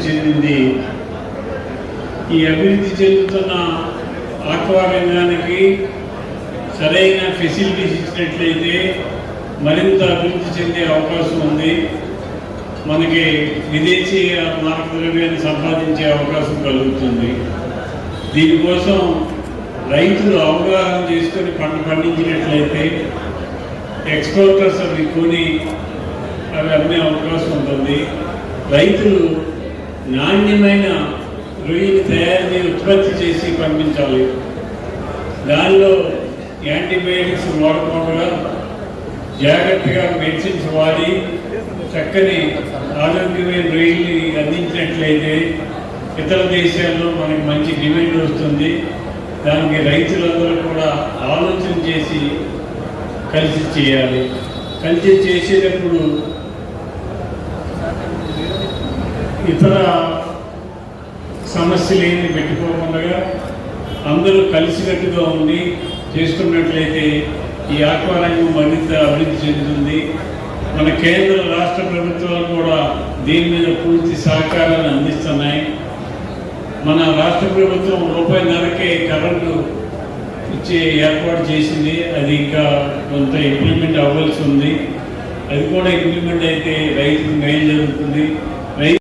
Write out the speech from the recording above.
చెందింది. ఈ అభివృద్ధి చెందుతున్న ఆక్వా రంగానికి సరైన ఫెసిలిటీస్ ఇచ్చినట్లయితే మరింత అభివృద్ధి చెందే అవకాశం ఉంది. మనకి విదేశీ మారక ద్రవ్యాన్ని సంపాదించే అవకాశం కలుగుతుంది. దీనికోసం రైతులు అవగాహన చేసుకొని పండించినట్లయితే ఎక్స్పోర్టర్స్ అవి కొని అవి అమ్మే అవకాశం ఉంటుంది. రైతులు నాణ్యమైన రొయ్యలు తయారు ఉత్పత్తి చేసి పంపించాలి. దానిలో యాంటీబయాటిక్స్ వాడకుండా జాగ్రత్తగా మెడిసిన్స్ వాడి చక్కని ఆరోగ్యమైన రొయ్యల్ని అందించినట్లయితే ఇతర దేశాల్లో మనకి మంచి డిమాండ్ వస్తుంది. దానికి రైతులందరూ కూడా ఆలోచన చేసి కలిసి చేయాలి. కలిసి చేసేటప్పుడు ఇతర సమస్యలు ఏమి పెట్టుకోకుండా అందరూ కలిసికట్టుగా ఉండి చేసుకున్నట్లయితే ఈ ఆక్వా రంగం మరింత అభివృద్ధి చెందుతుంది. మన కేంద్ర రాష్ట్ర ప్రభుత్వాలు కూడా దీని మీద పూర్తి సహకారాన్ని అందిస్తున్నాయి. మన రాష్ట్ర ప్రభుత్వం ₹1.5కే కరెంటు ఇచ్చే ఏర్పాటు చేసింది. అది ఇంకా కొంత ఇంప్లిమెంట్ అవ్వాల్సి ఉంది. అది కూడా ఇంప్లిమెంట్ అయితే రైతుకు మేలు జరుగుతుంది.